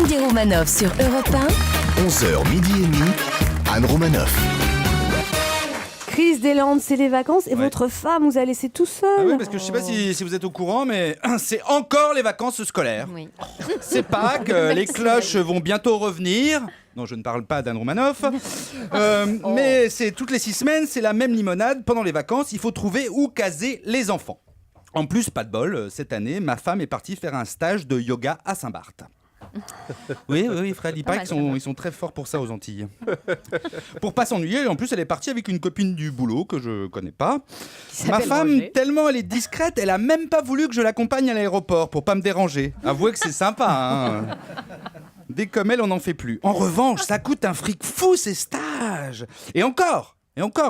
Sandy Romanov sur Europe 1. 11h midi et demi, Anne Romanoff. Chris Deslandes, c'est les vacances et votre femme vous a laissé tout seul. Ah oui, parce que je sais pas si vous êtes au courant, mais c'est encore les vacances scolaires. Oui. C'est Pâques, les cloches vont bientôt revenir. Non, je ne parle pas d'Anne Romanoff. Mais c'est toutes les 6 semaines, c'est la même limonade. Pendant les vacances, il faut trouver où caser les enfants. En plus, pas de bol, cette année, ma femme est partie faire un stage de yoga à Saint-Barth. Oui, Fred, il paraît qu'ils sont très forts pour ça aux Antilles. Pour pas s'ennuyer, en plus, elle est partie avec une copine du boulot que je connais pas. Ma femme, Roger. tellement elle est discrète, elle a même pas voulu que je l'accompagne à l'aéroport pour pas me déranger. Avouez que c'est sympa, hein. Dès comme elle, on n'en fait plus. En revanche, ça coûte un fric fou ces stages. Et encore,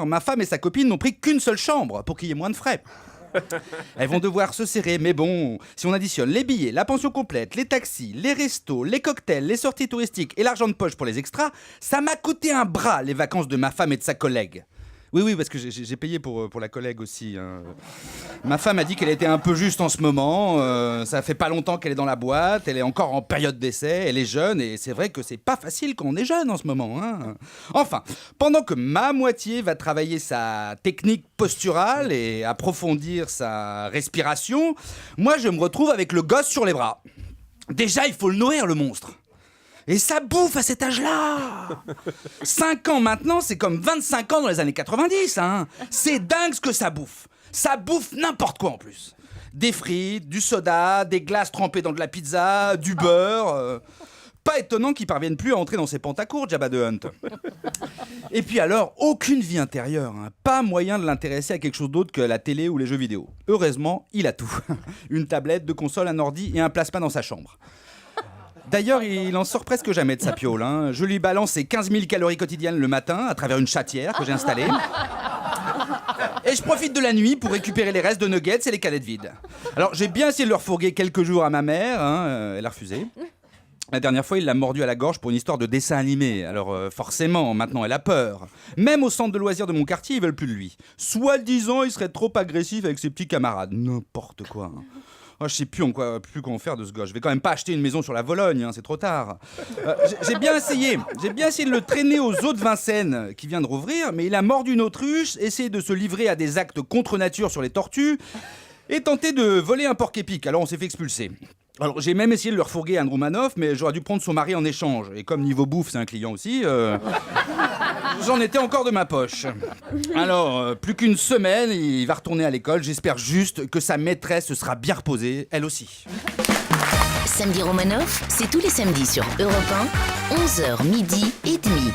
ma femme et sa copine n'ont pris qu'une seule chambre pour qu'il y ait moins de frais. Elles vont devoir se serrer, mais bon, si on additionne les billets, la pension complète, les taxis, les restos, les cocktails, les sorties touristiques et l'argent de poche pour les extras, ça m'a coûté un bras les vacances de ma femme et de sa collègue. Oui, parce que j'ai payé pour la collègue aussi. Hein. Ma femme a dit qu'elle était un peu juste en ce moment. Ça fait pas longtemps qu'elle est dans la boîte. Elle est encore en période d'essai. Elle est jeune et c'est vrai que c'est pas facile quand on est jeune en ce moment. Hein. Enfin, pendant que ma moitié va travailler sa technique posturale et approfondir sa respiration, moi je me retrouve avec le gosse sur les bras. Déjà, il faut le nourrir, le monstre. Et ça bouffe à cet âge-là. 5 ans maintenant, c'est comme 25 ans dans les années 90. Hein. C'est dingue ce que ça bouffe. Ça bouffe n'importe quoi en plus. Des frites, du soda, des glaces trempées dans de la pizza, du beurre. Pas étonnant qu'il parvienne plus à entrer dans ses pantacours, Jabba the Hutt. Et puis alors, aucune vie intérieure. Hein. Pas moyen de l'intéresser à quelque chose d'autre que la télé ou les jeux vidéo. Heureusement, il a tout. Une tablette, 2 consoles, un ordi et un plasma dans sa chambre. D'ailleurs, il en sort presque jamais de sa piole. Hein. Je lui balance ses 15 000 calories quotidiennes le matin à travers une chatière que j'ai installée. Et je profite de la nuit pour récupérer les restes de nuggets et les canettes vides. Alors, j'ai bien essayé de le refourguer quelques jours à ma mère. Hein, elle a refusé. La dernière fois, il l'a mordu à la gorge pour une histoire de dessin animé. Alors forcément, maintenant, elle a peur. Même au centre de loisirs de mon quartier, ils veulent plus de lui. Soi-disant, il serait trop agressif avec ses petits camarades. N'importe quoi. Hein. Oh, je sais plus quoi en faire de ce gars. Je vais quand même pas acheter une maison sur la Vologne, hein, c'est trop tard. J'ai bien essayé de le traîner aux eaux de Vincennes, qui vient de rouvrir, mais il a mordu une autruche, essayé de se livrer à des actes contre nature sur les tortues, et tenté de voler un porc-épic. Alors on s'est fait expulser. Alors j'ai même essayé de le refourguer à Anne Romanoff, mais j'aurais dû prendre son mari en échange. Et comme niveau bouffe, c'est un client aussi, j'en étais encore de ma poche. Alors, plus qu'une semaine, il va retourner à l'école. J'espère juste que sa maîtresse se sera bien reposée, elle aussi. Sandy Romanov, c'est tous les samedis sur Europe 1, 11h midi et demi.